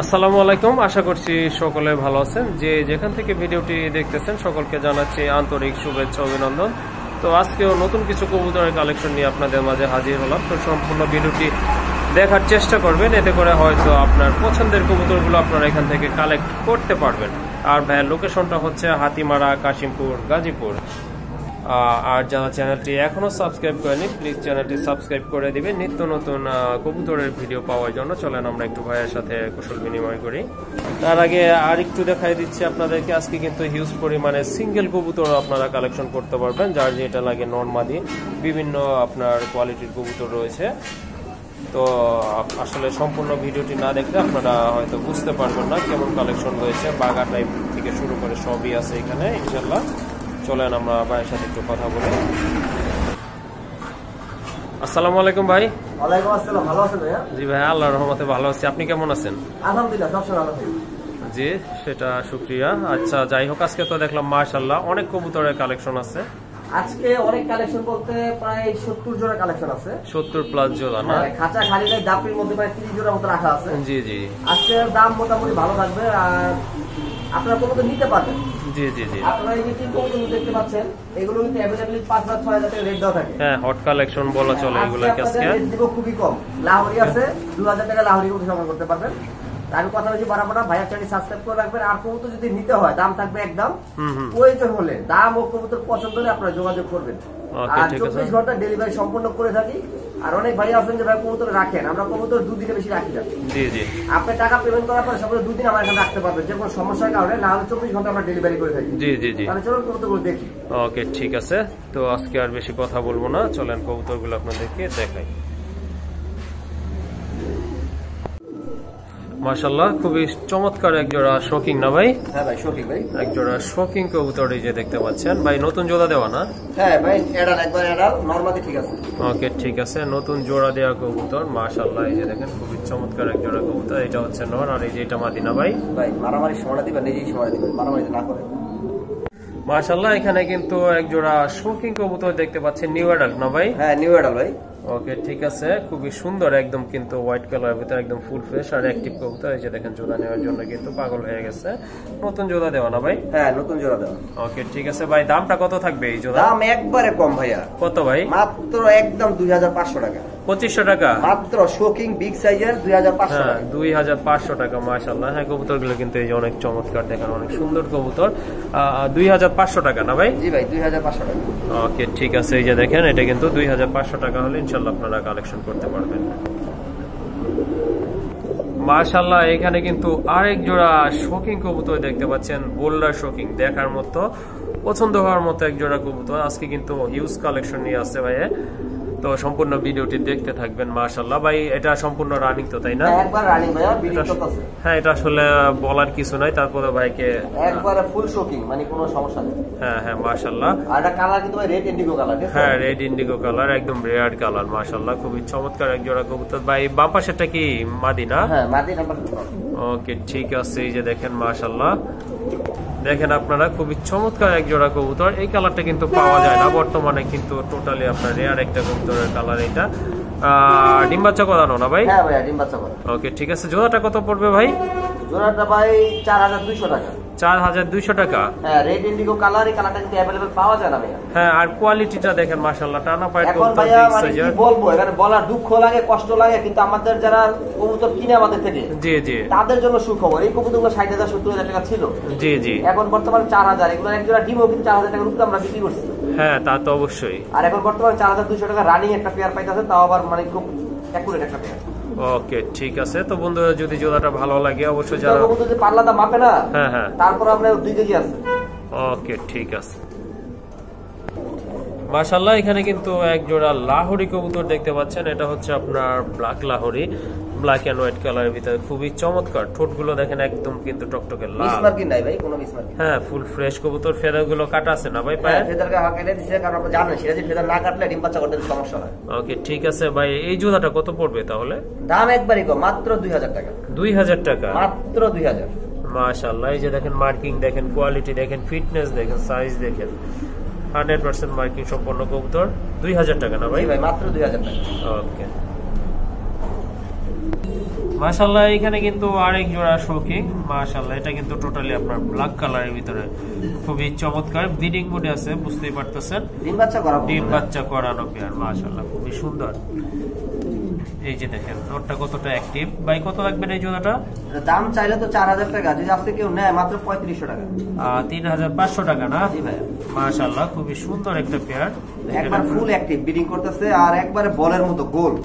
আসসালামু আলাইকুম, আশা করছি সকলে ভালো আছেন। যে যেখান থেকে ভিডিওটি দেখতেছেন সকলকে জানাচ্ছি আন্তরিক শুভেচ্ছা অভিনন্দন। তো আজকেও নতুন কিছু কবুতরের কালেকশন নিয়ে আপনাদের মাঝে হাজির হলাম। তো সম্পূর্ণ ভিডিওটি দেখার চেষ্টা করবেন, এতে করে হয়তো আপনার পছন্দের কবুতরগুলো আপনারা এখান থেকে কালেক্ট করতে পারবেন। আর ভাইয়ের লোকেশনটা হচ্ছে হাতিমারা, কাশিমপুর, গাজীপুর। আর যারা চ্যানেলটি এখনো সাবস্ক্রাইব করেনি প্লিজ চ্যানেলটি সাবস্ক্রাইব করে দিবেন নিত্য নতুন কবুতরের ভিডিও পাওয়ার জন্য। চলেন আমরা একটু ভাইয়ের সাথে কুশল বিনিময় করি। তার আগে আর একটু দেখাই দিচ্ছি আপনাদেরকে, আজকে কিন্তু হিউজ পরিমাণে সিঙ্গেল কবুতর আপনারা কালেকশন করতে পারবেন, যার যেটা লাগে নর্মাদি বিভিন্ন আপনার কোয়ালিটির কবুতর রয়েছে। তো আসলে সম্পূর্ণ ভিডিওটি না দেখলে আপনারা হয়তো বুঝতে পারবেন না কেমন কালেকশন রয়েছে। বাগা টাইপ থেকে শুরু করে সবই আছে এখানে ইনশাল্লাহ। চলেন আমরা ভাইয়ের সাথে একটু কথা বলি। আসসালামু আলাইকুম ভাই। ওয়ালাইকুম আসসালাম, ভালো আছেন ভাইয়া? জি ভাই, আল্লাহর রহমতে ভালো আছি। আপনি কেমন আছেন? আলহামদুলিল্লাহ, সবসময় ভালো আছি। জি, সেটা শুকরিয়া। আচ্ছা, যাই হোক, আজকে তো দেখলাম মাশাআল্লাহ অনেক কবুতরের কালেকশন আছে। আজকে অনেক কালেকশন বলতে প্রায় 70 জোড়া কালেকশন আছে। 70 প্লাস জোড়া না? খাঁচা খালি নাই, দাপির মধ্যে প্রায় 30 জোড়া মতো রাখা আছে। জি জি। আজকে দাম মোটামুটি ভালো থাকবে, আর আপনারা কবুতর নিতে পারবেন। জি জি জি। আপনারা এই যে তিন কবুতর দেখতে পাচ্ছেন, এগুলো কিন্তু अवेलेबल 5,000-6,000 টাকা রেট দেওয়া থাকে। হ্যাঁ, হট কালেকশন বলা চলে এগুলো। আজকে রেট দিব খুবই কম। লাহোরি আছে 2,000 টাকা, লাহোরি কবুতর সংগ্রহ করতে পারবেন। আমি কথা বলছি বারবার, ভাইয়া চ্যানেল সাবস্ক্রাইব করে রাখবেন। আর কবুতর যদি নিতে হয় দাম থাকবে একদম। প্রয়োজন হলে দাম ও কবুতর পছন্দ হলে আপনারা যোগাযোগ করবেন। আর 24 ঘন্টা ডেলিভারি সম্পূর্ণ করে থাকি। আর অনেক ভাই আছেন যে ভাই কবুতর রাখেন, আমরা কবুতর 2 দিনে বেশি রাখি না। জি জি। আপনি টাকা পেমেন্ট করার পরে সবগুলো 2 দিন আমার এখানে রাখতে পারবেন, যে কোনো সমস্যার কারণে। না হলে 24 ঘন্টা আমরা ডেলিভারি করে থাকি। জি জি জি। তাহলে চলুন কবুতরগুলো দেখি। ওকে, ঠিক আছে। তো আজকে আর বেশি কথা বলবো না, চলেন কবুতরগুলো আপনাদেরকে দেখাই। মাশাআল্লাহ, খুবই চমৎকার এক জোড়া শোকিং না ভাই? হ্যাঁ ভাই, শোকিং ভাই। এক জোড়া শোকিং কবুতর এই যে দেখতে পাচ্ছেন ভাই, নতুন জোড়া দেওয়া না? হ্যাঁ ভাই, এডাল একবার এডাল নরমালি ঠিক আছে। ওকে, ঠিক আছে, নতুন জোড়া দেওয়া কবুতর মাশাআল্লাহ। এই যে দেখেন খুবই চমৎকার এক জোড়া কবুতর। এটা হচ্ছে নর, আর এই যে এটা মাদি না ভাই? ভাই মারামারি সময়টা দিবেন, নিজেই সময় দিবেন, মারামারি না করে। মাশাআল্লাহ, এখানে কিন্তু এক জোড়া শোকিং কবুতর দেখতে পাচ্ছেন, নিউ অ্যাডাল্ট না ভাই? হ্যাঁ, নিউ অ্যাডাল্ট ভাই। ওকে, ঠিক আছে, খুবই সুন্দর একদম, কিন্তু হোয়াইট কালার ভিতরে একদম ফুল ফ্রেশ আর অ্যাক্টিভ কবুতর। এই যে দেখেন জোড়া নেওয়ার জন্য কিন্তু পাগল হয়ে গেছে। নতুন জোড়া দেওয়া না ভাই? হ্যাঁ, নতুন জোড়া দেওয়া। ওকে, ঠিক আছে ভাই, দামটা কত থাকবে এই জোড়া? দাম একবারে কম ভাইয়া। কত ভাই? মাত্র একদম 2,500 টাকা। 2500 টাকা মাত্র, শোকিং বিগ সাইজের 2,500 টাকা। 2,500 টাকা মাশাআল্লাহ। হ্যাঁ, কবুতরগুলো কিন্তু এই যে অনেক চমৎকার, দেখেন অনেক সুন্দর কবুতর। 2,500 টাকা না ভাই? জি ভাই, 2,500 টাকা। ওকে, ঠিক আছে, এই যে দেখেন এটা কিন্তু 2,500 টাকা হলে ইনশাআল্লাহ আপনারা কালেকশন করতে পারবেন। মাশাআল্লাহ, এখানে কিন্তু আরেক জোড়া শোকিং কবুতর দেখতে পাচ্ছেন, বোল্ডার শোকিং, দেখার মতো, পছন্দ হওয়ার মতো এক জোড়া কবুতর। আজকে কিন্তু হিউজ কালেকশন নিয়ে আসছে ভাই, তো সম্পূর্ণ ভিডিওটি দেখতে থাকবেন। মাশাআল্লাহ ভাই, এটা সম্পূর্ণ রানিং তো, তাই না? একবার রানিং ভাইয়া, বিডিং করতেছে। হ্যাঁ, এটা আসলে বলার কিছু নাই, তারপরে ভাইকে একবারে ফুল শোকিং, মানে কোনো সমস্যা নেই। হ্যাঁ হ্যাঁ, মাশাআল্লাহ। আর এটা কালার কিন্তু ভাই রেড ইন্ডিগো কালার। হ্যাঁ, রেড ইন্ডিগো কালার, একদম রেয়ার কালার মাশাআল্লাহ। খুবই চমৎকার এক জোড়া কবুতর ভাই। বাম পাশেরটা কি মাদি না? হ্যাঁ, মাদি নাম্বার। ওকে, ঠিক আছে, এই যে দেখেন মাশাআল্লাহ, দেখেন আপনারা খুবই চমৎকার এক জোড়া কবুতর। এই কালারটা কিন্তু পাওয়া যায় না বর্তমানে, কিন্তু টোটালি আপনার রেয়ার একটা কবুতরের কালার এটা। ডিম বাচ্চা করানো না ভাই? হ্যাঁ ভাই, ডিম বাচ্চা করানো। ওকে, ঠিক আছে, জোড়াটা কত পড়বে ভাই? জোড়াটা ভাই 4,200 টাকা। 4,200 টাকা? হ্যাঁ, রেড ইন্ডিগো কালার। এই কালারটা কিন্তু अवेलेबल পাওয়া যায় না ভাইয়া। হ্যাঁ, আর কোয়ালিটিটা দেখেন মাশাআল্লাহ, টানা পায় এখন ভাইয়া মানে কি বলবো, এখানে বলার দুঃখ লাগে, কষ্ট লাগে, কিন্তু আমাদের যারা কবুতর কিনে আমাদের থেকে, জি জি, তাদের জন্য সুখবর। এই কবুতরগুলো 60,000 70,000 টাকা ছিল। জি জি। এখন বর্তমানে 4,000। এগুলো এক জোড়া ডিমও কিন্তু 4,000 টাকার উপরে আমরা বিক্রি করছি। হ্যাঁ, তা তো অবশ্যই। আর এখন বর্তমানে 4,200 টাকা রানিং একটা পেয়ার পাইতেছে, তাও আবার মানে খুব অ্যাকুরেট একটা পেয়ার। ওকে, ঠিক আছে। তো বন্ধুরা, যদি জোড়াটা ভালো লাগে অবশ্যই যারা কবুতর যে পাল্লাটা মাপে না, হ্যাঁ হ্যাঁ, তারপর আপনার 2 কেজি আছে। ওকে, ঠিক আছে। মাশাআল্লাহ, এখানে কিন্তু এক জোড়া লাহোরি কবুতর দেখতে পাচ্ছেন। এটা হচ্ছে আপনার black Lahori, black and white কালারের ভিতরে, খুবই চমৎকার। ঠোঁটগুলো দেখেন একদম কিন্তু টকটকে লাল। মিসমার্কিং নাই ভাই, কোনো মিসমার্কিং। হ্যাঁ, ফুল ফ্রেশ কবুতর। ফেদারগুলো কাটা আছে না ভাই পায়ে? ফেদারকে কেটে দিয়েছে, কারণ আপনি জানেন সেটা যে ফেদার না কাটলে ডিম বাচ্চা করতে সমস্যা হয়। ওকে, ঠিক আছে ভাই, এই জোড়াটা কত পড়বে তাহলে? দাম একবারই কম, মাত্র 2,000 টাকা। 2,000 টাকা? মাত্র 2,000। মাশাআল্লাহ, এই যে দেখেন মার্কিং দেখেন, কোয়ালিটি দেখেন, ফিটনেস দেখেন, সাইজ দেখেন, 100% মার্কিং সম্পন্ন কবুতর। 2,000 টাকা না ভাই? ভাই মাত্র 2,000 টাকা। ওকে, মাশাআল্লাহ এখানে কিন্তু আরেক জোড়া শৌকিং, মাশাআল্লাহ এটা কিন্তু টোটালি আপনার ব্ল্যাক কালারের ভিতরে, খুবই চমৎকার, ব্রিডিং মোডে আছে, বুঝতেই পারতেছেন, ডিম বাচ্চা করানো পেয়ার, মাশাআল্লাহ খুবই সুন্দর। এই যে দেখেন নোটটা কতটা অ্যাক্টিভ। ভাই কত লাগবে এই জোড়াটা? দাম চাইলে তো 4000 টাকা, যদি আজকে কেউ নেয় মাত্র 3500 টাকা। 3500 টাকা না? জি ভাই। মাশাআল্লাহ খুবই সুন্দর একটা পেয়ার, একবার ফুল অ্যাক্টিভ ব্রিডিং করতেছে আর একবারে বলের মতো গোল।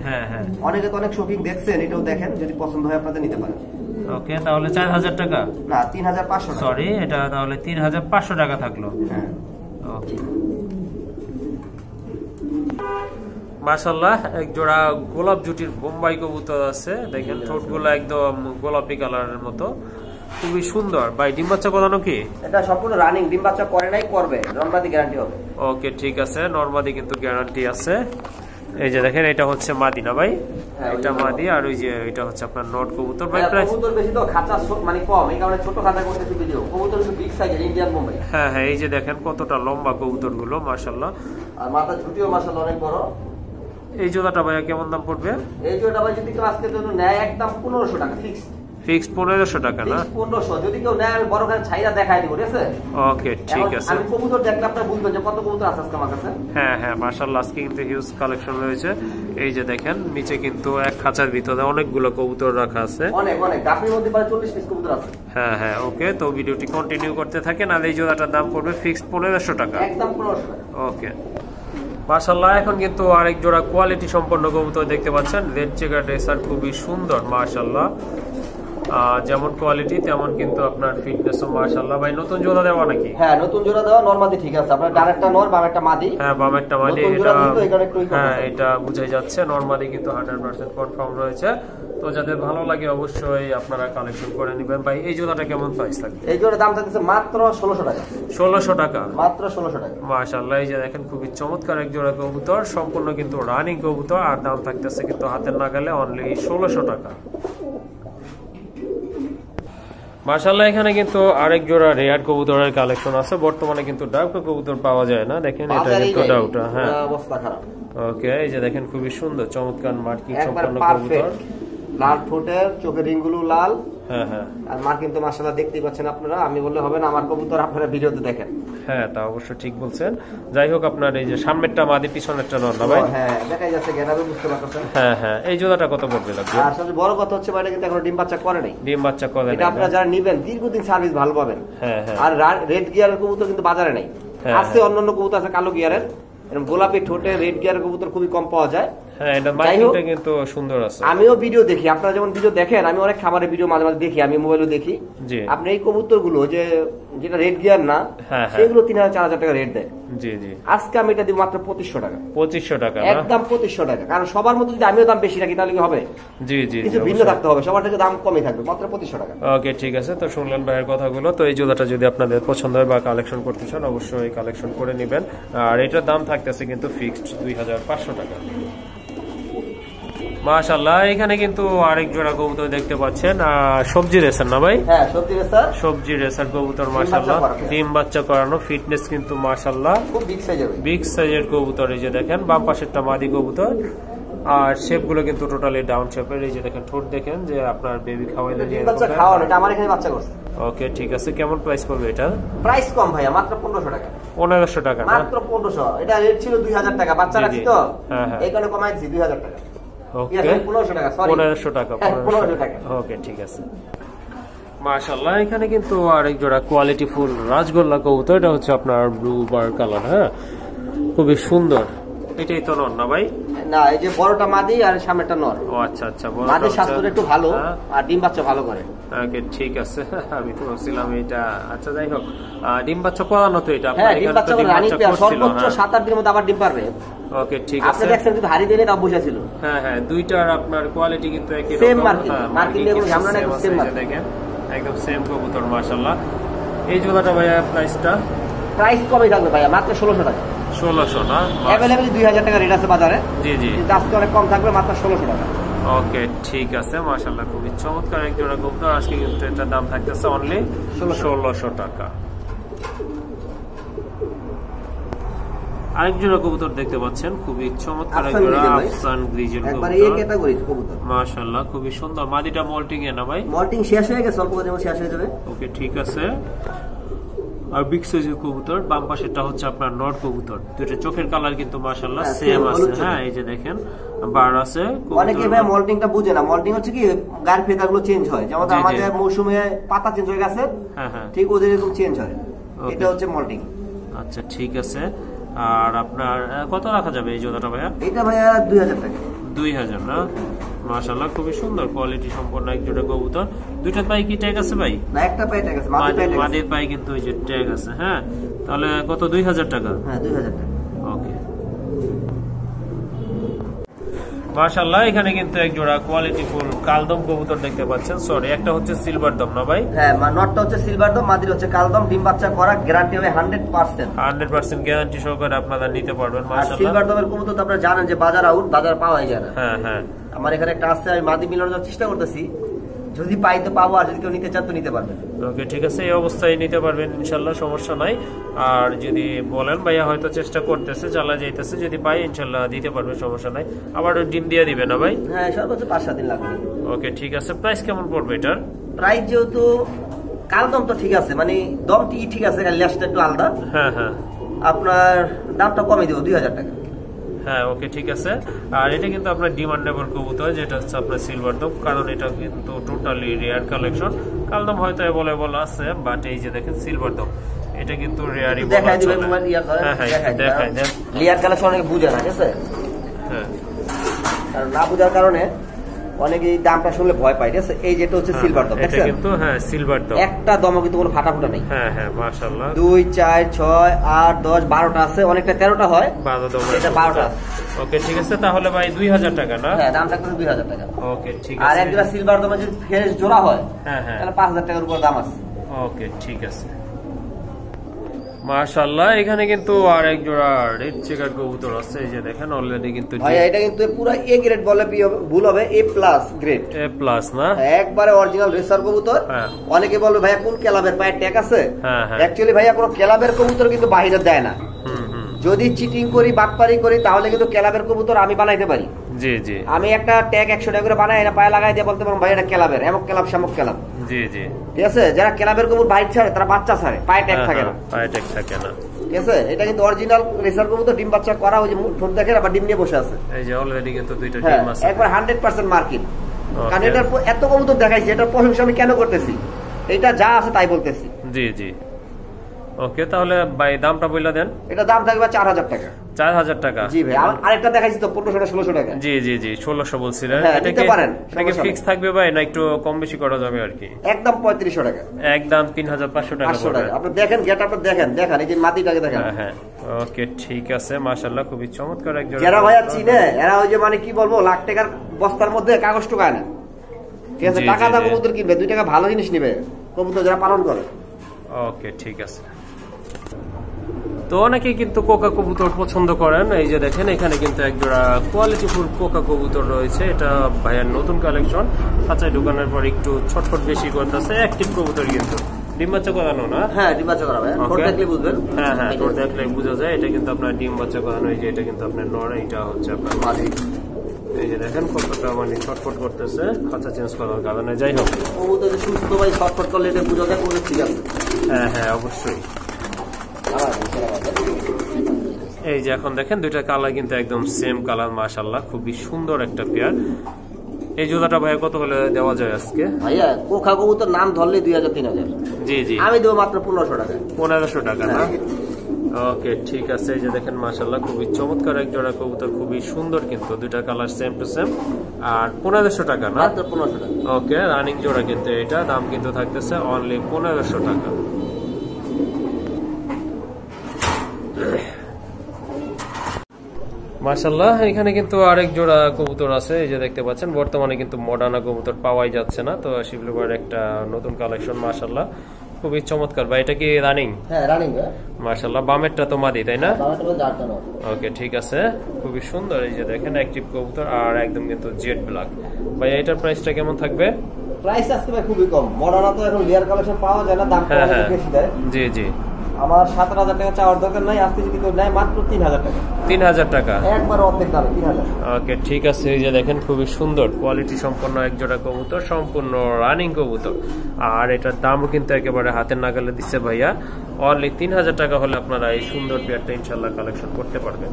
হ্যাঁ হ্যাঁ, অনেকে তো অনেক শৌকিং দেখছেন, এটাও দেখেন, যদি পছন্দ হয় আপনাদের নিতে পারেন। ওকে, তাহলে 4000 টাকা না 3500 টাকা। সরি, এটা তাহলে 3500 টাকা থাকলো। হ্যাঁ ওকে, মাশাআল্লাহ এক জোড়া গোলাপ জুটির বোম্বাই কবুতর আছে, দেখেন ঠোঁটগুলো একদম গোলাপি কালারের মতো, খুবই সুন্দর। ভাই ডিম বাচ্চা করানো কি? এটা সম্পূর্ণ রানিং, ডিম বাচ্চা করে নাই, করবে, নরমাদি গ্যারান্টি হবে। ওকে ঠিক আছে, নরমাদি কিন্তু গ্যারান্টি আছে। এই যে দেখেন এটা হচ্ছে মাদি না ভাই? এটা মাদি, আর ওই যে এটা হচ্ছে আপনার নট কবুতর। ভাই প্রাইস কবুতর বেশি তো খাঁচা মানে কম, এই কারণে ছোট খাঁচা করতেছি ভিডিও। কবুতর কিন্তু বিগ সাইজের ইন্ডিয়ান বোম্বাই। হ্যাঁ হ্যাঁ, এই যে দেখেন কতটা লম্বা কবুতর গুলো, মাশাআল্লাহ, আর মাথা ঝুটিও মাশাআল্লাহ অনেক বড়। এই জোড়াটা ভাইয়া কেমন দাম পড়বে? এই জোড়াটা ভাই যদি কেউ আজকের জন্য নেয় একদম 1500 টাকা ফিক্সড। ফিক্সড 1500 টাকা না? 1500, যদি কেউ নেয় আমি বড় করে ছাইরা দেখাই দিব, ঠিক আছে? ওকে ঠিক আছে। আমি কবুতর দেখলে আপনারা বুঝবেন যে কত কবুতর আছে আজকে আমার কাছে। হ্যাঁ হ্যাঁ, মাশাআল্লাহ আজকে কিন্তু হিউজ কালেকশন রয়েছে। এই যে দেখেন নিচে কিন্তু এক খাঁচার ভিতরে অনেকগুলো কবুতর রাখা আছে, অনেক অনেক, গাফির মধ্যে প্রায় 40 পিস কবুতর আছে। হ্যাঁ হ্যাঁ, ওকে, তো ভিডিওটি কন্টিনিউ করতে থাকেন। আর এই জোড়াটার দাম পড়বে ফিক্সড 1500 টাকা, একদম 1500 টাকা। ওকে মাশাআল্লাহ। এখন কিন্তু আরেক জোড়া কোয়ালিটি সম্পন্ন কবুতর দেখতে পাচ্ছেন, রেড চেকার রেসার, খুবই সুন্দর মাশাআল্লাহ, যেমন কোয়ালিটি তেমন কিন্তু আপনার ফিটনেসও মাশাআল্লাহ। ভাই নতুন জোড়া দেওয়া নাকি? হ্যাঁ নতুন জোড়া দেওয়া, নরমাদি ঠিক আছে, আপনার ডানেরটা নর বামেরটা মাদি। হ্যাঁ বামেরটা মাদি, এটা হ্যাঁ এটা বুঝাই যাচ্ছে, নরমাদি কিন্তু 100% কনফার্ম রয়েছে। তো যাদের ভালো লাগে অবশ্যই আপনারা কালেকশন করে নেবেন। ভাই এই জোড়াটা কেমন প্রাইস লাগবে? এই জোড়ার দাম থাকছে মাত্র 1600 টাকা। 1600 টাকা, মাত্র 1600 টাকা, মাশাআল্লাহ। এই যে দেখেন খুবই চমৎকার এক জোড়া কবুতর, সম্পূর্ণ কিন্তু রানিং কবুতর, আর দাম থাকতেছে কিন্তু হাতের নাগালে অনলি 1600 টাকা। মাশাআল্লাহ এখানে কিন্তু আরেক জোড়া রেয়ার কবুতরের কালেকশন আছে। বর্তমানে কিন্তু ডাউকা কবুতর পাওয়া যায় না, দেখেন এটা কিন্তু ডাউটা। হ্যাঁ অবস্থা খারাপ। ওকে, এই যে দেখেন খুবই সুন্দর চমৎকার মার্কিং সম্পন্ন কবুতর, লাল ঠোঁটের, চোখের রিংগুলো লাল। হ্যাঁ হ্যাঁ, আর মার্কিং তো মাশাআল্লাহ দেখতেই পাচ্ছেন আপনারা, আমি বললে হবে না, আমার কবুতর আপনারা ভিডিওতে দেখেন। হ্যাঁ তা অবশ্য ঠিক বলছেন। যাই হোক, আপনার এই যে সামনেরটা মাদি পিছনেরটা নর না ভাই? হ্যাঁ দেখাই যাচ্ছে, গেটাবে বুঝতে পারছেন। হ্যাঁ হ্যাঁ, এই জোড়াটা কত পড়বে লাগবে? আর সবচেয়ে বড় কথা হচ্ছে ভাই, এটা কিন্তু এখনো ডিম বাচ্চা করে নাই। ডিম বাচ্চা করে নাই, এটা আপনারা যারা নেবেন দীর্ঘদিন সার্ভিস ভালো পাবেন। হ্যাঁ হ্যাঁ, আর রেড গিয়ারের কবুতর কিন্তু বাজারে নাই, আছে অন্যান্য কবুতর আছে কালো গিয়ারের, এরকম গোলাপি ঠোঁটে রেড গিয়ারের কবুতর খুবই কম পাওয়া যায়। হ্যাঁ এটা মার্কিংটা কিন্তু সুন্দর আছে। আমিও ভিডিও দেখি, আপনারা যেমন ভিডিও দেখেন, আমি অনেক খাবারের ভিডিও মাঝে মাঝে দেখি, আমি মোবাইলে দেখি। জি, আপনি এই কবুতরগুলো যেটা রেড গিয়ার না, সেগুলো 3000-4000 টাকা রেট দেয়। জি জি, আজকে আমি এটা দিব মাত্র 2500 টাকা। 2500 টাকা, একদম 2500 টাকা। কারণ সবার মতো যদি আমিও দাম বেশি রাখি তাহলে কি হবে? জি জি, কিছু ভিন্ন থাকতে হবে, সবার থেকে দাম কমই থাকবে, মাত্র 2500 টাকা। ওকে ঠিক আছে, তো শুনলেন ভাইয়ের কথাগুলো। তো এই জোড়াটা যদি আপনাদের পছন্দ হয় বা কালেকশন করতে চান অবশ্যই কালেকশন করে নেবেন। আর এটার দাম থাকতেছে কিন্তু ফিক্সড 2500 টাকা। মাশাআল্লাহ এখানে কিন্তু আরেক জোড়া কবুতর দেখতে পাচ্ছেন, সবজি রেসার না ভাই? হ্যাঁ সবজি রেসার, সবজি রেসার কবুতর মাশাআল্লাহ, ডিম বাচ্চা করানো, ফিটনেস কিন্তু মাশাআল্লাহ খুব বিগ সাইজের, বিগ সাইজের কবুতর। এই যে দেখেন বাম পাশেরটা মাদি কবুতর, আর শেপ গুলো কিন্তু টোটালি ডাউন শেপের। এই যে দেখেন ঠোঁট দেখেন, যে আপনার বেবি খাওয়াইলে যে বাচ্চা খাওয়ানো, এটা আমার এখানে বাচ্চা করছে। ওকে ঠিক আছে, কেমন প্রাইস পড়বে এটা? প্রাইস কম ভাইয়া, মাত্র 1500 টাকা। 1500 টাকা না? মাত্র 1500। এটা রেট ছিল 2000 টাকা, বাচ্চা রাখছি তো এই কারণে কমাই দিয়েছি 2000 টাকা। ওকে 1500 টাকা, সরি 1500 টাকা, 1500 টাকা। ওকে ঠিক আছে। মাশাআল্লাহ এখানে কিন্তু আরেক জোড়া কোয়ালিটি ফুল রাজগোল্লা কবুতর, এটা হচ্ছে আপনার ব্লু বার কালার। হ্যাঁ খুবই সুন্দর। এটাই তো নর না ভাই? না, এই যে বড়টা মাদি আর সামনেটা নর। ও আচ্ছা আচ্ছা, মাদির স্বাস্থ্য একটু ভালো আর ডিম বাচ্চা ভালো করে। ওকে ঠিক আছে, আমি তো ভাবছিলাম এটা। আচ্ছা যাই হোক, ডিম বাচ্চা করানো তো এটা? হ্যাঁ ডিম বাচ্চা করে রানিং পেয়ার, সর্বোচ্চ 7-8 দিনের মধ্যে আবার ডিম পারবে। ওকে ঠিক আছে, আপনি দেখছেন কিন্তু হারি দিনে তাও বসেছিল। হ্যাঁ হ্যাঁ, দুইটার আপনার কোয়ালিটি কিন্তু একই রকম। সেম মার্কিং, মার্কিং এর কোনো ঝামেলা নেই, সেম মার্কিং। দেখেন একদম সেম কবুতর মাশাআল্লাহ। এই জোড়াটা ভাইয়া প্রাইসটা? প্রাইস কমই থাকবে ভাইয়া, মাত্র 1600 টাকা। 1600 না? अवेलेबल 2000 টাকা রেট আছে বাজারে। জি জি, কিন্তু আজকে অনেক কম থাকবে, মাত্র 1600 টাকা। ওকে ঠিক আছে, মাশাআল্লাহ খুবই চমৎকার এক জোড়া কবুতর। আজকে কিন্তু এটার দাম থাকতেছে অনলি 1600 টাকা। আরেক জোড়া কবুতর দেখতে পাচ্ছেন, খুবই চমৎকার এক জোড়া আফসান গ্রিজের কবুতর, একবারে এই ক্যাটাগরি কবুতর, মাশাআল্লাহ খুবই সুন্দর। মাদিটা মল্টিং এ না ভাই? মল্টিং শেষ হয়ে গেছে, অল্প দিনে শেষ হয়ে যাবে। ওকে ঠিক আছে। আর বিগ সাইজের কবুতর, বাম পাশেরটা হচ্ছে আপনার নট কবুতর, দুটো চোখের কালার কিন্তু মাশাআল্লাহ সেম আছে। হ্যাঁ এই যে দেখেন বার আছে। অনেকে ভাই মল্টিংটা বুঝে না, মল্টিং হচ্ছে কি গায়ের ফেদাগুলো চেঞ্জ হয়, যেমন আমাদের মৌসুমে পাতা চেঞ্জ হয়ে গেছে, হ্যাঁ ঠিক ওদের এরকম চেঞ্জ হয়, এটা হচ্ছে মল্টিং। আচ্ছা ঠিক আছে। আর আপনার কত রাখা যাবে এই জোড়াটা ভাইয়া? এটা ভাইয়া 2000 টাকা। 2000 না? মাশাআল্লাহ খুবই সুন্দর কোয়ালিটি সম্পন্ন এক জোড়া কবুতর। দুইটা পায়ে কি ট্যাগ আছে ভাই? না একটা পায়ে ট্যাগ আছে, মাদির পায়ে কিন্তু এই যে ট্যাগ আছে। হ্যাঁ তাহলে কত? 2000 টাকা। হ্যাঁ 2000 টাকা। ওকে মাশাআল্লাহ এখানে কিন্তু এক জোড়া কোয়ালিটি ফুল কালদম কবুতর দেখতে পাচ্ছেন। সরি একটা হচ্ছে সিলভার দম না ভাই? হ্যাঁ নটটা হচ্ছে সিলভার দম, মাদির হচ্ছে কালদম, ডিম বাচ্চা করা, গ্যারান্টি হবে 100%। 100% গ্যারান্টি সহকারে আপনারা নিতে পারবেন। মাশাআল্লাহ সিলভার দমের কবুতর তো আপনারা জানেন যে বাজার আউট, বাজার পাওয়াই যায় না। হ্যাঁ হ্যাঁ আমার এখানে একটা আছে, আমি মাদি মিলানোর চেষ্টা করতেছি, যদি পাই তো পাবো, আর যদি কেউ নিতে চান তো নিতে পারবেন। ওকে ঠিক আছে, এই অবস্থায় নিতে পারবেন ইনশাল্লাহ, সমস্যা নাই। আর যদি বলেন ভাইয়া হয়তো চেষ্টা করতেছে, চালা যাইতেছে, যদি পাই ইনশাল্লাহ দিতে পারবে, সমস্যা নাই। আবার ডিম দিয়ে দিবে না ভাই? হ্যাঁ সর্বোচ্চ 5-7 দিন লাগবে। ওকে ঠিক আছে। প্রাইস কেমন পড়বে এটার? প্রাইস যেহেতু কালদম তো ঠিক আছে, মানে দমটি ঠিক আছে, লেজটা একটু আলাদা। হ্যাঁ হ্যাঁ আপনার দামটা কমে দেবো 2000 টাকা। হ্যাঁ ওকে ঠিক আছে। আর এটা কিন্তু আপনার ডিমান্ডেবল কবুতর, যেটা হচ্ছে আপনার সিলভার দম, কারণ এটা কিন্তু টোটালি রেয়ার কালেকশন। কালদম হয়তো অ্যাভেলেবল আছে, বাট এই যে দেখেন সিলভার দম, এটা কিন্তু রেয়ারই বলা চলে। হ্যাঁ হ্যাঁ দেখাই দেন। লেয়ার কালেকশন অনেকে বুঝে না, ঠিক আছে? হ্যাঁ আর না বুঝার কারণে অনেকে এই দামটা শুনলে ভয় পায়, ঠিক আছে? এই যেটা হচ্ছে সিলভার দম, এটা কিন্তু হ্যাঁ সিলভার দম, একটা দমও কিন্তু কোনো ফাটাফুটা নেই। হ্যাঁ হ্যাঁ মাশাআল্লাহ 2, 4, 6, 8, 10, 12টা আছে, অনেকটা 13টা হয়, 12 দম, এটা 12টা। ওকে ঠিক আছে। তাহলে ভাই 2000 টাকা না? হ্যাঁ দামটা কিন্তু 2000 টাকা। ওকে ঠিক আছে। আর একটা সিলভার দমে যদি ফ্রেশ জোড়া হয়, হ্যাঁ হ্যাঁ তাহলে 5000 টাকার উপর দাম আছে। ওকে ঠিক আছে মাশাআল্লাহ। এখানে কিন্তু আর এক জোড়া রেড চেকার কবুতর আছে, এই যে দেখেন অলরেডি কিন্তু ভাই এটা কিন্তু পুরো এ গ্রেড বলে ভুল হবে, এ প্লাস গ্রেড। এ প্লাস না? একবারে অরিজিনাল রেসার কবুতর। হ্যাঁ অনেকে বলবে ভাইয়া কোন ক্লাবের পায়ে ট্যাগ আছে? হ্যাঁ হ্যাঁ অ্যাকচুয়ালি ভাইয়া কোনো ক্লাবের কবুতর কিন্তু বাইরে দেয় না। যদি চিটিং করি, বাটপারি করি, তাহলে কিন্তু ক্লাবের কবুতর আমি বানাইতে পারি। জি জি আমি একটা ট্যাগ 100 টাকা করে বানাই, এটা পায়ে লাগাই দিয়ে বলতে পারবো ভাই এটা ক্লাবের, এমক ক্লাব শামক ক্লাব। জি জি ঠিক আছে? যারা ক্লাবের কবুতর বাইরে ছাড়ে তারা বাচ্চা ছাড়ে, পায়ে ট্যাগ থাকে না, পায়ে ট্যাগ থাকে না। ঠিক আছে? এটা কিন্তু অরিজিনাল রেসার কবুতর, ডিম বাচ্চা করা, ওই যে ঠোঁট দেখেন আবার ডিম নিয়ে বসে আছে। এই যে অলরেডি কিন্তু দুইটা ডিম আছে, একবার 100% মার্কিং। কারণ এটার এত কবুতর দেখাইছি, এটার প্রশংসা আমি কেন করতেছি? এটা যা আছে তাই বলতেছি। জি জি ওকে তাহলে ভাই দামটা বইলা দেন। এটা দাম থাকবে 4000 টাকা। 4000 টাকা? জি ভাই। আরেকটা দেখাইছি তো 1500-1600 টাকা। জি জি জি 1600 বলছিলেন। এটা কি পারেন? এটা কি ফিক্স থাকবে ভাই, না একটু কম বেশি করা যাবে আর কি? একদম 3500 টাকা। একদম 3500 টাকা পড়বে। আপনি দেখেন গেটআপটা দেখেন, এই যে মাটিটাকে দেখেন। হ্যাঁ ওকে ঠিক আছে মাশাআল্লাহ খুবই চমৎকার একজন। যারা ভাইয়া চিনে এরা ওই যে মানে কি বলবো, লাখ টাকার বস্তার মধ্যে কাগজ টোকায় না, ঠিক আছে? টাকা দা কবুতর কিনবে, 2 টাকা ভালো জিনিস নিবে কবুতর যারা পালন করে। ওকে ঠিক আছে। তো অনেকে কিন্তু কোকা কবুতর পছন্দ করেন, এই যে দেখেন এখানে কিন্তু একজোড়া কোয়ালিটি ফুল কোকা কবুতর রয়েছে। এটা ভাইয়ার নতুন কালেকশন, খাঁচায় ঢুকানোর পর একটু ছটফট বেশি করতেছে। অ্যাক্টিভ কবুতর কিন্তু ডিম বাচ্চা করানো না? হ্যাঁ ডিম বাচ্চা করাবে, ঠোঁট দেখলে বুঝবেন। হ্যাঁ হ্যাঁ ঠোঁট দেখলে বোঝা যায় এটা কিন্তু আপনার ডিম বাচ্চা করানো। এই যে এটা কিন্তু আপনার নর, এটা হচ্ছে আপনার মাদি। এই যে দেখেন কতটা মানে ছটফট করতেছে খাঁচা চেঞ্জ করার কারণে। যাই হোক কবুতর সুস্থ ভাই ছটফট করলে এটা বুঝা যায় কবুতর ঠিক আছে। হ্যাঁ হ্যাঁ অবশ্যই। এই যে এখন দেখেন দুইটা কালার কিন্তু একদম সেম কালার, মাশাআল্লাহ খুবই সুন্দর একটা পেয়ার। এই জোড়াটা ভাইয়া কত হলে দেওয়া যায় আজকে? ভাইয়া কোকা কবুতর নাম ধরলে 2000-3000। জি জি আমি দেবো মাত্র 1500 টাকা। 1500 টাকা না? ওকে ঠিক আছে। এই যে দেখেন মাশাআল্লাহ খুবই চমৎকার এক জোড়া কবুতর, খুবই সুন্দর কিন্তু দুইটা কালার সেম টু সেম। আর 1500 টাকা না? মাত্র 1500 টাকা। ওকে রানিং জোড়া কিন্তু এটা, দাম কিন্তু থাকতেছে অনলি 1500 টাকা। মাশাআল্লাহ এখানে কিন্তু আরেক জোড়া কবুতর আছে, এই যে দেখতে পাচ্ছেন। বর্তমানে কিন্তু মডার্না কবুতর পাওয়াই যাচ্ছে না, তো শিবলুবার একটা নতুন কালেকশন মাশাআল্লাহ খুবই চমৎকার। ভাই এটা কি রানিং? হ্যাঁ রানিং। মাশাআল্লাহ বামেরটা তো মাদি তাই না? বামেরটা না। ওকে ঠিক আছে খুবই সুন্দর। এই যে দেখেন অ্যাক্টিভ কবুতর আর একদম কিন্তু জেড ব্ল্যাক। ভাই এটার প্রাইসটা কেমন থাকবে? প্রাইস আজকে ভাই খুবই কম, মডার্না তো এখন লেয়ার কালেকশন পাওয়া যায় না, দাম বেশি দেয়। জি জি আমার 17,000 টাকা চাওয়ার দরকার নাই, আজকে যদি কেউ নেয় মাত্র 3,000 টাকা। 3,000 টাকা একবার অর্ধেক দামে 3,000। ওকে ঠিক আছে। এই যে দেখেন খুবই সুন্দর কোয়ালিটি সম্পন্ন এক জোড়া কবুতর, সম্পূর্ণ রানিং কবুতর, আর এটার দামও কিন্তু একেবারে হাতের নাগালে দিচ্ছে ভাইয়া। অনলি 3,000 টাকা হলে আপনারা এই সুন্দর পেয়ারটা ইনশাল্লাহ কালেকশন করতে পারবেন।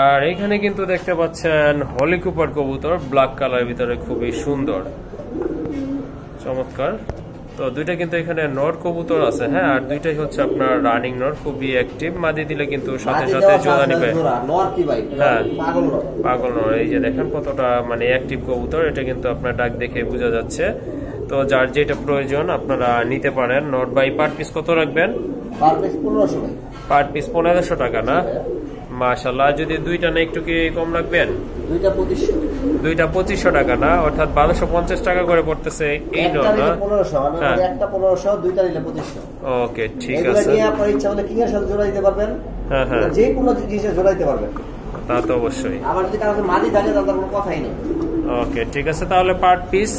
আর এখানে কিন্তু দেখতে পাচ্ছেন হলি কুপার কবুতর, ব্ল্যাক কালার ভিতরে খুবই সুন্দর চমৎকার। তো দুইটা কিন্তু এখানে নর কবুতর আছে, হ্যাঁ, আর দুইটাই হচ্ছে আপনার রানিং নর, খুবই অ্যাক্টিভ। মাদি দিলে কিন্তু সাথে সাথে জোড়া নিবে। হ্যাঁ পাগল নর। এই যে দেখেন কতটা মানে অ্যাক্টিভ কবুতর, এটা কিন্তু আপনার ডাক দেখে বোঝা যাচ্ছে। তো যার যেটা প্রয়োজন আপনারা নিতে পারেন। নট বাই পার পিস কত রাখবেন? পার পিস 1500 টাকা না? মাশাআল্লাহ। যদি দুইটা না একটু কি কম রাখবেন? দুইটা 2500 টাকা না, অর্থাৎ 1250 টাকা করে পড়তেছে এই নট না? একটা 1500, দুইটা নিলে 2500। ওকে ঠিক আছে। নিয়ে আপনার ইচ্ছা হলে কিং এর সাথে জোড়া দিতে পারবেন। হ্যাঁ হ্যাঁ, যে কোনো জিনিসে জোড়া দিতে পারবেন। তা তো অবশ্যই। আবার যদি কারো মাদি থাকে তাহলে কোনো কথাই নেই। ওকে ঠিক আছে, তাহলে পার পিস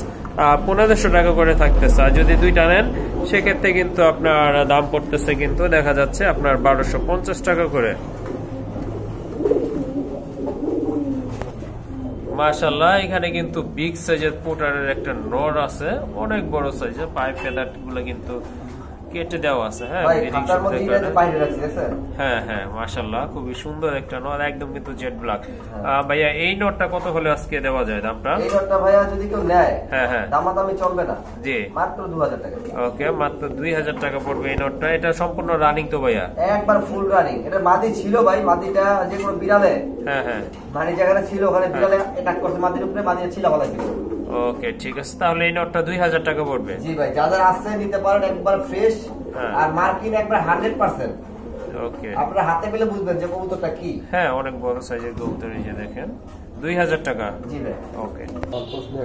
1500 টাকা করে থাকতেছে। আর যদি দুইটা নেন সেক্ষেত্রে কিন্তু আপনার দাম পড়তেছে কিন্তু দেখা যাচ্ছে আপনার 1250 টাকা করে। মাশাআল্লাহ। এখানে কিন্তু বিগ সাইজের পোটারের একটা নর আছে, অনেক বড় সাইজের, পায়ে ফেদার গুলো কিন্তু কেটে দেওয়া আছে। হ্যাঁ হ্যাঁ হ্যাঁ মাশাআল্লাহ, খুবই সুন্দর একটা নর, একদম কিন্তু জেড ব্ল্যাক। ভাইয়া এই নটটা কত হলে আজকে দেওয়া যায় দামটা? এই নটটা ভাইয়া যদি কেউ নেয়, হ্যাঁ হ্যাঁ, দামাদামি চলবে না, জি মাত্র 2000 টাকা। ওকে মাত্র 2000 টাকা পড়বে এই নটটা। এটা সম্পূর্ণ রানিং তো ভাইয়া? একবার ফুল রানিং। এটা মাদি ছিল ভাই, মাদিটা যে কোনো বিড়ালে, হ্যাঁ হ্যাঁ, মানে জায়গাটা ছিল ওখানে বিড়ালে অ্যাটাক করছে মাদির উপরে, মাদিটা ছিল ভালো ছিল। ওকে ঠিক আছে, তাহলে এই নটটা 2000 টাকা পড়বে। জি ভাই, যাদের আছে নিতে পারেন, একবার ফ্রেশ আর মার্কিং একবার 100%। ওকে, আপনারা হাতে পেলে বুঝবেন যে কবুতরটা কি। হ্যাঁ অনেক বড় সাইজের কবুতর, এই যে দেখেন 2000 টাকা। জি ভাই ওকে।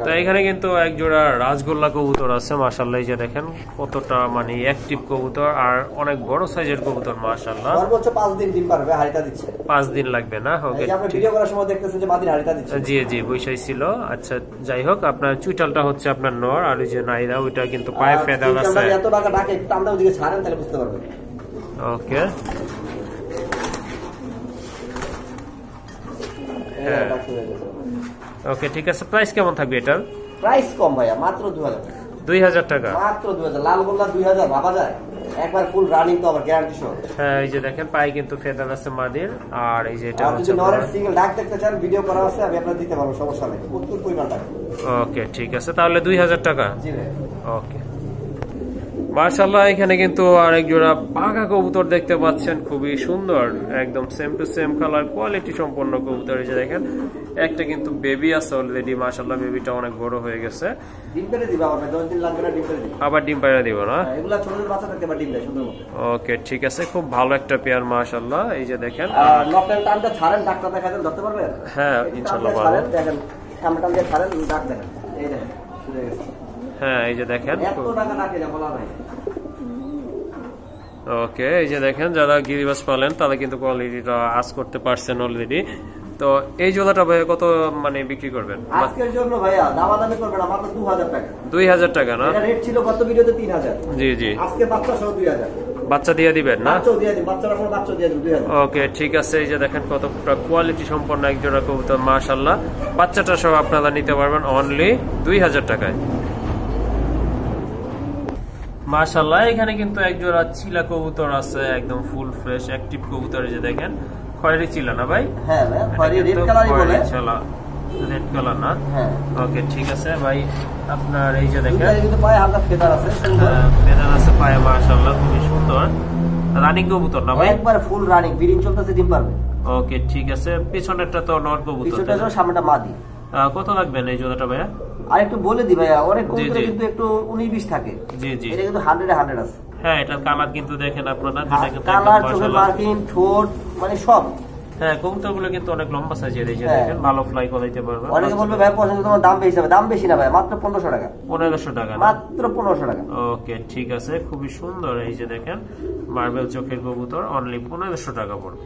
তো এখানে কিন্তু এক জোড়া রাজগোল্লা কবুতর আছে মাশাআল্লাহ, এই যে দেখেন কতটা মানে অ্যাক্টিভ কবুতর আর অনেক বড় সাইজের কবুতর মাশাআল্লাহ। সর্বোচ্চ 5 দিন ডিম পারবে, হাড়িটা দিচ্ছে। 5 দিন লাগবে না? ওকে, আপনি ভিডিও করার সময় দেখতেছেন যে মাদির হাড়িটা দিচ্ছে। জি জি বৈশাই ছিল। আচ্ছা যাই হোক, আপনার চুইটালটা হচ্ছে আপনার নর, আর ওই যে নাইরা ওইটা কিন্তু পায়ে ফেদার আছে। এত টাকা ডাকে একটু টানটা ওদিকে ছাড়েন তাহলে বুঝতে পারবেন। ওকে হ্যাঁ ওকে ঠিক আছে। প্রাইস কেমন থাকবে এটার? প্রাইস কম ভাইয়া, মাত্র 2000 টাকা। 2000 টাকা মাত্র 2000। লাল গোল্লা 2000 ভাবা যায়? একবার ফুল রানিং তো আবার গ্যারান্টি সহ। হ্যাঁ এই যে দেখেন পায়ে কিন্তু ফেদার আছে মাদির, আর এই যে এটা হচ্ছে নরের সিঙ্গেল ডাক দেখতে চান, ভিডিও করা আছে, আমি আপনাদের দিতে পারবো, সমস্যা নেই, প্রচুর পরিমাণ টাকা। ওকে ঠিক আছে, তাহলে 2000 টাকা। জি ভাই ওকে মাশাআল্লাহ। এখানে কিন্তু আরেক জোড়া পাকা কবুতর দেখতে পাচ্ছেন, খুবই সুন্দর, একদম same to same colour, quality সম্পন্ন কবুতর। এই যে দেখেন একটা কিন্তু বেবি আছে অলরেডি মাশাআল্লাহ, বেবিটা অনেক বড় হয়ে গেছে। ডিম পেড়ে দিবা, আবার 10 দিন লাগবে না, ডিম পেড়ে দিবা। আবার ডিম পায়রা দিব না? এগুলা ছোট ছোট বাচ্চা থাকতে বা ডিম দেয় সুন্দর মতো। ওকে ঠিক আছে, খুব ভালো একটা পেয়ার মাশাআল্লাহ। এই যে দেখেন নকটাল টানটা ছাড়েন, ডাকটা দেখাবেন, ধরতে পারবেন? হ্যাঁ ইনশাআল্লাহ পারবো। দেখেন সামনে টান দিয়ে ছাড়েন, ডাক দেখেন, এই দেখেন শুরু হয়ে গেছে। হ্যাঁ এই যে দেখেন এত টাকা ডাকে না বলা নাই। ওকে এই যে দেখেন যারা গিরিবাস পালেন তারা কিন্তু কোয়ালিটিটা আজ করতে পারছেন অলরেডি। তো এই জোড়াটা ভাইয়া কত মানে বিক্রি করবেন আজকের জন্য? ভাইয়া দামাদামি করবেন না, মাত্র 2000 টাকা। 2000 টাকা না? এটা রেট ছিল গত ভিডিওতে 3000। জি জি, আজকে বাচ্চা সহ 2000। বাচ্চা দিয়ে দিবেন না? বাচ্চা দিয়ে দিন, বাচ্চারা কোনো বাচ্চা দিয়ে দিন 2000। ওকে ঠিক আছে। এই যে দেখেন কতটা কোয়ালিটি সম্পন্ন এক জোড়া কবুতর মাশাআল্লাহ, বাচ্চাটা সহ আপনারা নিতে পারবেন অনলি 2000 টাকায় মাশাআল্লাহ। এখানে কিন্তু এক জোড়া চিলা কবুতর আছে, একদম ফুল ফ্রেশ অ্যাক্টিভ কবুতর। এই যে দেখেন খয়েরি চিলা না ভাই? হ্যাঁ ভাই খয়েরি রেড কালারই বলে। চিলা রেড কালার না? হ্যাঁ ওকে ঠিক আছে ভাই। আপনার এই যে দেখেন কিন্তু পায়ে হালকা ফেদার আছে, সুন্দর ফেদার আছে পায়ে মাশাআল্লাহ, খুবই সুন্দর রানিং কবুতর না ভাই? একবার ফুল রানিং, ব্রিডিং চলতেছে, ডিম পারবে। ওকে ঠিক আছে। পিছনেরটা তো নর কবুতর, পিছনেরটা তো সামনেটা মাদি। কত লাগবেন এই জোড়াটা ভাইয়া? আর একটু বলে দি ভাইয়া, অনেক কবুতরে কিন্তু একটু 19-20 থাকে। জি জি, এটা কিন্তু 100 আছে। হ্যাঁ এটার কালার কিন্তু দেখেন আপনারা, দুটো কিন্তু কালার, চোখের মার্কিং, ঠোঁট মানে সব। হ্যাঁ কবুতরগুলো কিন্তু অনেক লম্বা সাইজের, এই যে দেখেন ভালো ফ্লাই করাইতে পারবে। অনেকে বলবে ভাই পছন্দ তোমার দাম বেশি হবে, দাম বেশি না ভাই, মাত্র 1500 টাকা। 1500 টাকা? মাত্র 1500 টাকা। ওকে ঠিক আছে, খুবই সুন্দর। এই যে দেখেন মার্বেল চোখের কবুতর অনলি 1500 টাকা পড়বে।